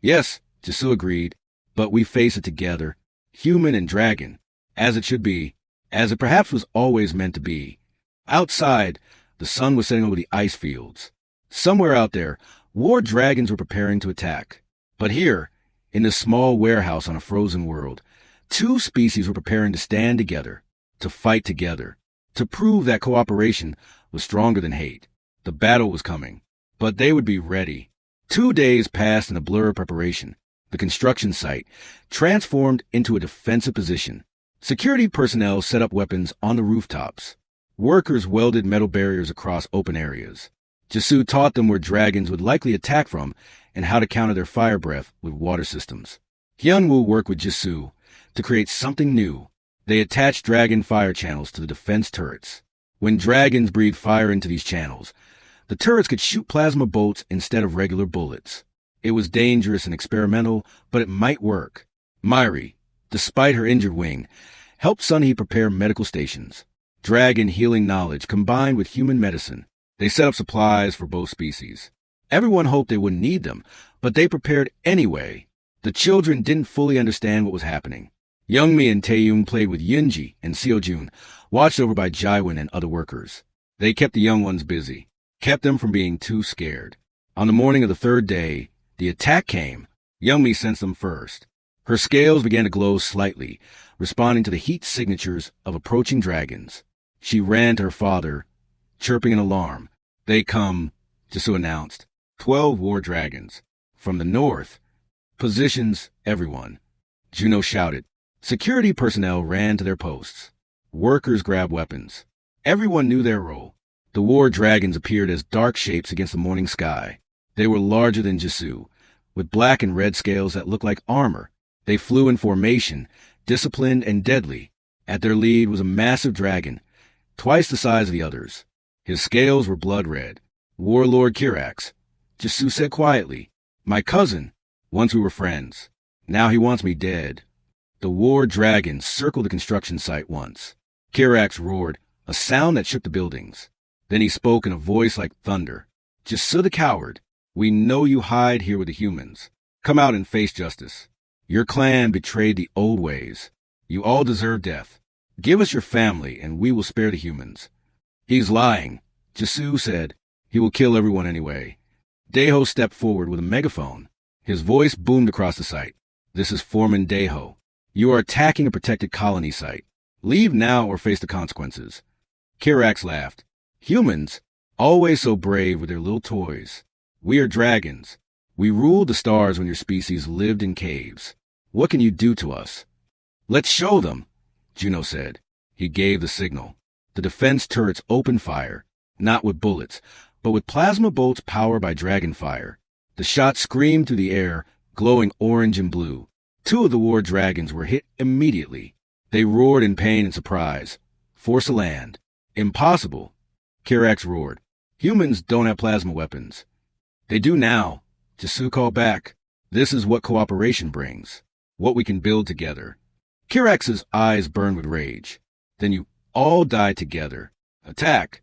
Yes, Jisoo agreed, but we face it together, human and dragon, as it should be, as it perhaps was always meant to be. Outside, the sun was setting over the ice fields. Somewhere out there, war dragons were preparing to attack. But here, in this small warehouse on a frozen world, two species were preparing to stand together, to fight together, to prove that cooperation was stronger than hate. The battle was coming, but they would be ready. 2 days passed in a blur of preparation. The construction site transformed into a defensive position. Security personnel set up weapons on the rooftops. Workers welded metal barriers across open areas. Jisoo taught them where dragons would likely attack from and how to counter their fire breath with water systems. Hyunwoo worked with Jisoo to create something new. They attached dragon fire channels to the defense turrets. When dragons breathed fire into these channels, the turrets could shoot plasma bolts instead of regular bullets. It was dangerous and experimental, but it might work. Myri, despite her injured wing, helped Sunhee prepare medical stations. Dragon healing knowledge combined with human medicine. They set up supplies for both species. Everyone hoped they wouldn't need them, but they prepared anyway. The children didn't fully understand what was happening. Youngmi and Taeyong played with Yunji and Seojun, watched over by Jaiwon and other workers. They kept the young ones busy, kept them from being too scared. On the morning of the third day, the attack came. Youngmi sensed them first. Her scales began to glow slightly, responding to the heat signatures of approaching dragons. She ran to her father, chirping an alarm. They come, Jisoo announced. 12 war dragons. From the north. Positions, everyone. Juno shouted. Security personnel ran to their posts. Workers grabbed weapons. Everyone knew their role. The war dragons appeared as dark shapes against the morning sky. They were larger than Jisoo, with black and red scales that looked like armor. They flew in formation, disciplined and deadly. At their lead was a massive dragon, twice the size of the others. His scales were blood red. Warlord Kirax, Jisoo said quietly. My cousin. Once we were friends. Now he wants me dead. The war dragon circled the construction site once. Kirax roared, a sound that shook the buildings. Then he spoke in a voice like thunder. Jisoo the coward, we know you hide here with the humans. Come out and face justice. Your clan betrayed the old ways. You all deserve death. Give us your family and we will spare the humans. He's lying, Jisoo said. He will kill everyone anyway. Daeho stepped forward with a megaphone. His voice boomed across the site. This is Foreman Daeho. You are attacking a protected colony site. Leave now or face the consequences. Kirax laughed. Humans, always so brave with their little toys. We are dragons. We ruled the stars when your species lived in caves. What can you do to us? Let's show them, Juno said. He gave the signal. The defense turrets opened fire, not with bullets, but with plasma bolts powered by dragon fire. The shots screamed through the air, glowing orange and blue. 2 of the war dragons were hit immediately. They roared in pain and surprise. Force a land. Impossible. Kirax roared. Humans don't have plasma weapons. They do now. Jisoo called back. This is what cooperation brings. What we can build together. Kirax's eyes burned with rage. Then you all die together. Attack.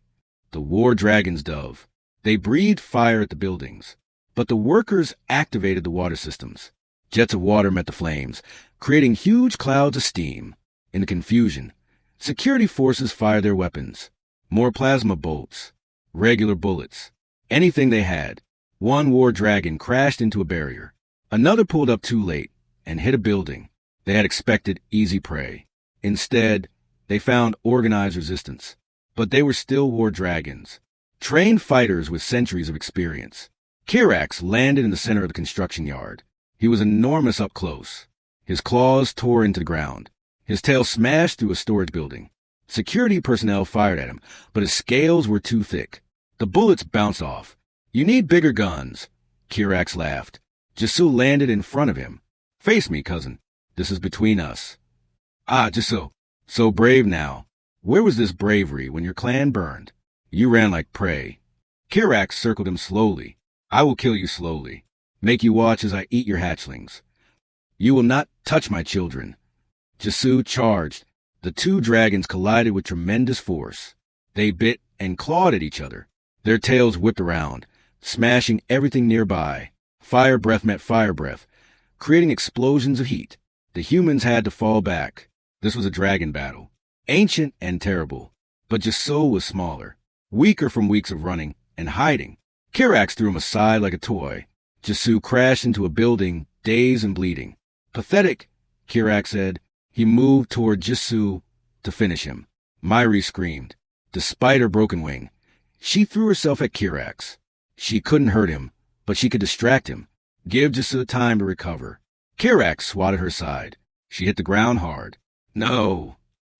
The war dragons dove. They breathed fire at the buildings. But the workers activated the water systems. Jets of water met the flames, creating huge clouds of steam. In the confusion, security forces fired their weapons. More plasma bolts. Regular bullets. Anything they had. One war dragon crashed into a barrier. Another pulled up too late and hit a building. They had expected easy prey. Instead, they found organized resistance. But they were still war dragons. Trained fighters with centuries of experience. Kirax landed in the center of the construction yard. He was enormous up close. His claws tore into the ground. His tail smashed through a storage building. Security personnel fired at him, but his scales were too thick. The bullets bounced off. You need bigger guns. Kirax laughed. Jisoo landed in front of him. Face me, cousin. This is between us. Ah, Jisoo. So brave now. Where was this bravery when your clan burned? You ran like prey. Kirax circled him slowly. I will kill you slowly. Make you watch as I eat your hatchlings. You will not touch my children. Jisu charged. The two dragons collided with tremendous force. They bit and clawed at each other. Their tails whipped around, smashing everything nearby. Fire breath met fire breath, creating explosions of heat. The humans had to fall back. This was a dragon battle, ancient and terrible. But Jisu was smaller, weaker from weeks of running and hiding. Kirax threw him aside like a toy. Jisu crashed into a building, dazed and bleeding. Pathetic, Kirax said. He moved toward Jisu to finish him. Myri screamed. Despite her broken wing, she threw herself at Kirax. She couldn't hurt him, but she could distract him, give Jisu time to recover. Kirax swatted her aside. She hit the ground hard. No!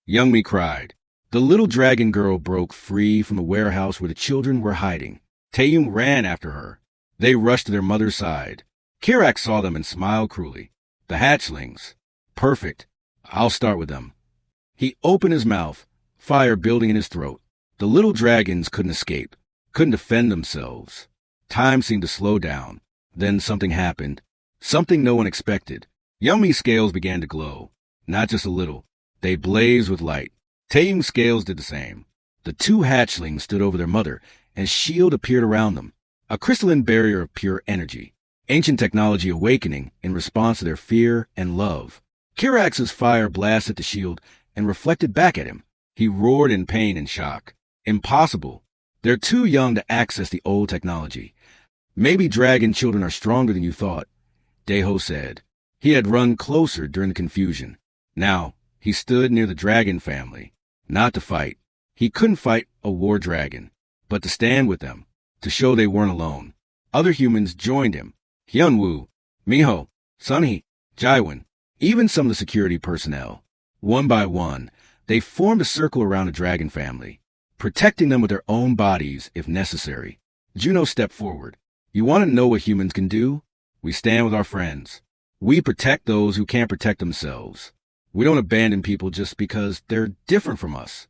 Youngmi cried. The little dragon girl broke free from the warehouse where the children were hiding. Taeyong ran after her. They rushed to their mother's side. Kirax saw them and smiled cruelly. The hatchlings. Perfect. I'll start with them. He opened his mouth, fire building in his throat. The little dragons couldn't escape, couldn't defend themselves. Time seemed to slow down. Then something happened. Something no one expected. Youngmi's scales began to glow. Not just a little. They blazed with light. Taeyong's scales did the same. The two hatchlings stood over their mother, and a shield appeared around them. A crystalline barrier of pure energy. Ancient technology awakening in response to their fear and love. Kirax's fire blasted the shield and reflected back at him. He roared in pain and shock. Impossible. They're too young to access the old technology. Maybe dragon children are stronger than you thought, Daeho said. He had run closer during the confusion. Now, he stood near the dragon family. Not to fight. He couldn't fight a war dragon, but to stand with them, to show they weren't alone. Other humans joined him. Hyunwoo, Miho, Sunhee, Jaiwon, even some of the security personnel. One by one, they formed a circle around the dragon family, protecting them with their own bodies if necessary. Juno stepped forward. You want to know what humans can do? We stand with our friends. We protect those who can't protect themselves. We don't abandon people just because they're different from us.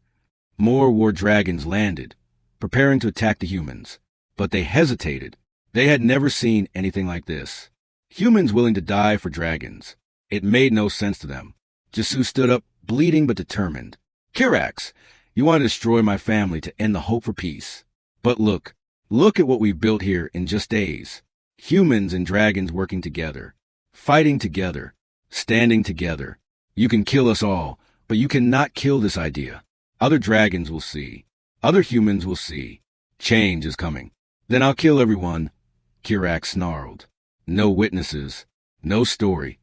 More war dragons landed, preparing to attack the humans. But they hesitated. They had never seen anything like this. Humans willing to die for dragons. It made no sense to them. Jisu stood up, bleeding but determined. Kirax, you want to destroy my family to end the hope for peace. But look at what we've built here in just days. Humans and dragons working together, fighting together, standing together. You can kill us all, but you cannot kill this idea. Other dragons will see. Other humans will see. Change is coming. Then I'll kill everyone, Kirax snarled. No witnesses, no story.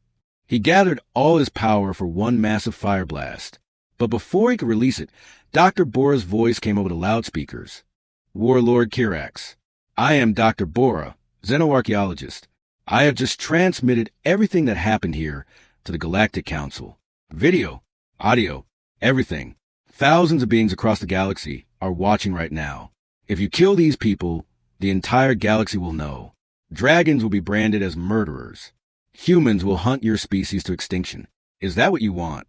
He gathered all his power for one massive fire blast. But before he could release it, Dr. Bora's voice came over the loudspeakers. Warlord Kirax, I am Dr. Bora, xenoarchaeologist. I have just transmitted everything that happened here to the Galactic Council. Video, audio, everything. Thousands of beings across the galaxy are watching right now. If you kill these people, the entire galaxy will know. Dragons will be branded as murderers. Humans will hunt your species to extinction. Is that what you want?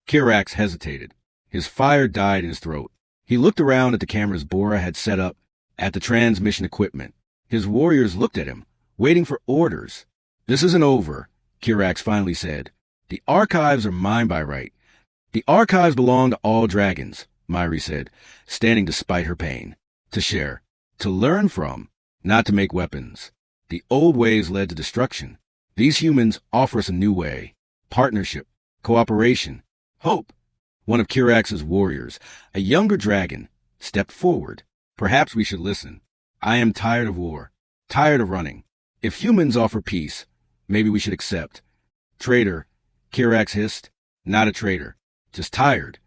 Kirax hesitated. His fire died in his throat. He looked around at the cameras Bora had set up, at the transmission equipment. His warriors looked at him, waiting for orders. This isn't over, Kirax finally said. The archives are mine by right. The archives belong to all dragons, Myri said, standing despite her pain. To share, to learn from, not to make weapons. The old ways led to destruction. These humans offer us a new way. Partnership, cooperation, hope. One of Kirax's warriors, a younger dragon, stepped forward. Perhaps we should listen. I am tired of war, tired of running. If humans offer peace, maybe we should accept. Traitor, Kirax hissed. Not a traitor, just tired.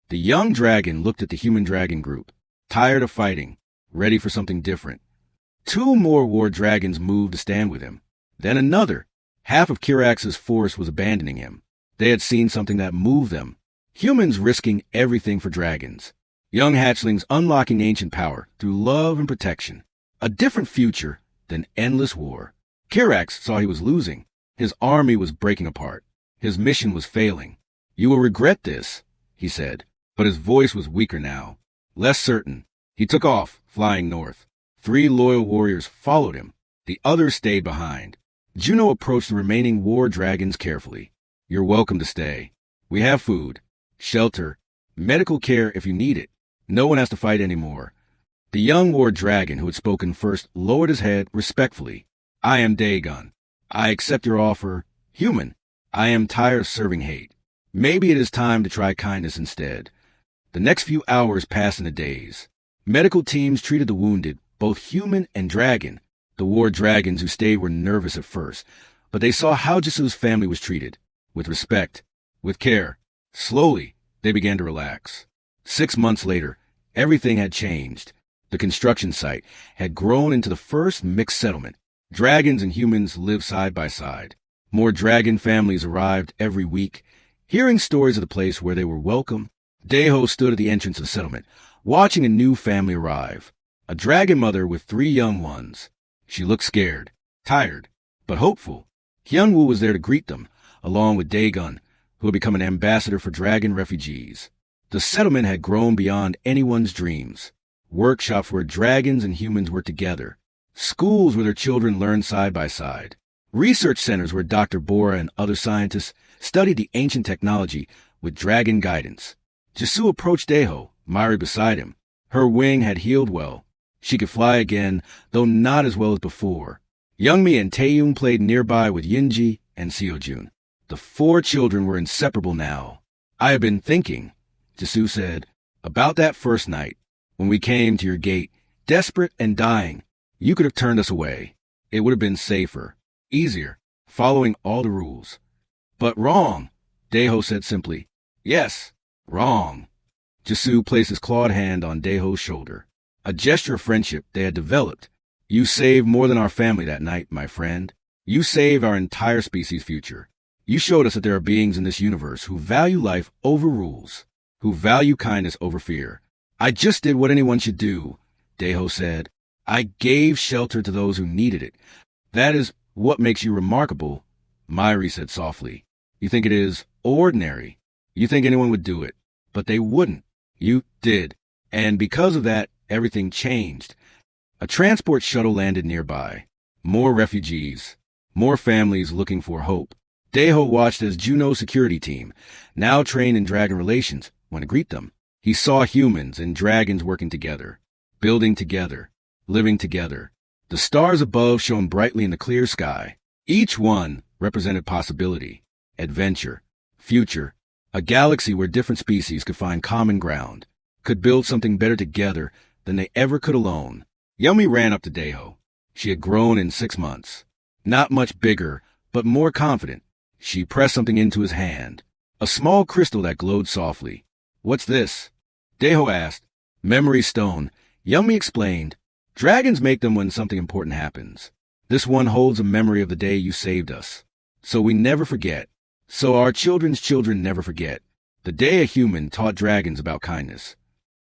The young dragon looked at the human dragon group, tired of fighting, ready for something different. Two more war dragons moved to stand with him. Then another. Half of Kirax's force was abandoning him. They had seen something that moved them. Humans risking everything for dragons. Young hatchlings unlocking ancient power through love and protection. A different future than endless war. Kirax saw he was losing. His army was breaking apart. His mission was failing. You will regret this, he said, but his voice was weaker now, less certain. He took off, flying north. 3 loyal warriors followed him. The others stayed behind. Juno approached the remaining war dragons carefully. You're welcome to stay. We have food, shelter, medical care if you need it. No one has to fight anymore. The young war dragon who had spoken first lowered his head respectfully. I am Dagon. I accept your offer. Human, I am tired of serving hate. Maybe it is time to try kindness instead. The next few hours passed into days. Medical teams treated the wounded, both human and dragon. The war dragons who stayed were nervous at first, but they saw how Jisu's family was treated. With respect, with care. Slowly, they began to relax. 6 months later, everything had changed. The construction site had grown into the first mixed settlement. Dragons and humans lived side by side. More dragon families arrived every week. Hearing stories of the place where they were welcome, Deho stood at the entrance of the settlement, watching a new family arrive. A dragon mother with 3 young ones. She looked scared, tired, but hopeful. Hyunwoo was there to greet them, along with Daegun, who had become an ambassador for dragon refugees. The settlement had grown beyond anyone's dreams. Workshops where dragons and humans worked together. Schools where their children learned side by side. Research centers where Dr. Bora and other scientists studied the ancient technology with dragon guidance. Jisu approached Deho, Mari beside him. Her wing had healed well. She could fly again, though not as well as before. Youngmi and Taeyong played nearby with Yinji and Seojun. The 4 children were inseparable now. I have been thinking, Jisu said, about that first night. When we came to your gate, desperate and dying, you could have turned us away. It would have been safer, easier, following all the rules. But wrong, Deho said simply. Yes, wrong. Jisu placed his clawed hand on Deho's shoulder. A gesture of friendship they had developed. You saved more than our family that night, my friend. You saved our entire species' future. You showed us that there are beings in this universe who value life over rules, who value kindness over fear. I just did what anyone should do, Deho said. I gave shelter to those who needed it. That is what makes you remarkable, Myri said softly. You think it is ordinary. You think anyone would do it, but they wouldn't. You did. And because of that, everything changed. A transport shuttle landed nearby. More refugees. More families looking for hope. Deho watched as Juno's security team, now trained in dragon relations, went to greet them. He saw humans and dragons working together, building together, living together. The stars above shone brightly in the clear sky. Each one represented possibility, adventure, future, a galaxy where different species could find common ground, could build something better together than they ever could alone. Yumi ran up to Deho. She had grown in 6 months. Not much bigger, but more confident. She pressed something into his hand, a small crystal that glowed softly. What's this? Deho asked. Memory stone. Yumi explained. Dragons make them when something important happens. This one holds a memory of the day you saved us. So we never forget. So our children's children never forget. The day a human taught dragons about kindness.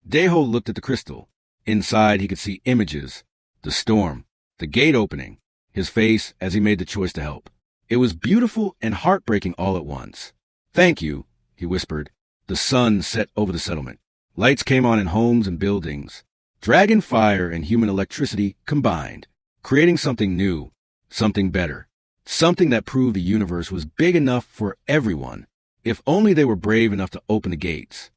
Deho looked at the crystal. Inside he could see images. The storm. The gate opening. His face as he made the choice to help. It was beautiful and heartbreaking all at once. Thank you, he whispered. The sun set over the settlement. Lights came on in homes and buildings. Dragon fire and human electricity combined, creating something new, something better, something that proved the universe was big enough for everyone, if only they were brave enough to open the gates.